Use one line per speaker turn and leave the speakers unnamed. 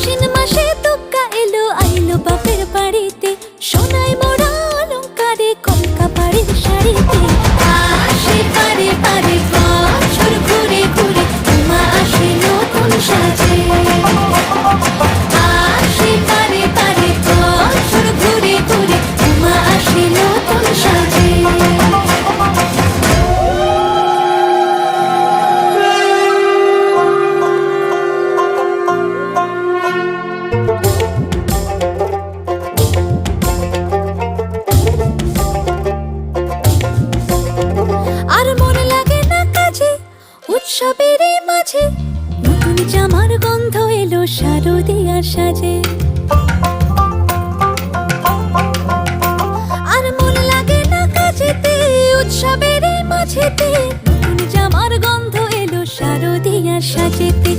আশ্বিন মাসে দুগ্গা এলো আইলো বাপের বাড়িতে, সোনায় মোড়া অলংকারে কলকা পাড়ের শাড়িতে। আসে পারে পারে বছর ঘুরে ঘুরে, উমা আসে নতুন সাজে। আসে পারে পারে বছর ঘুরে ঘুরে, উমা আসে নতুন সাজে। আর মন লাগে না কাজে উৎসবের এই মাঝে, নতুন জামার গন্ধ এলো শারদিয়ার সাজে। আর মন লাগে না কাজেতে উৎসবের এই মাঝেতে, নতুন জামার গন্ধ এলো শারদিয়ার সাজেতে।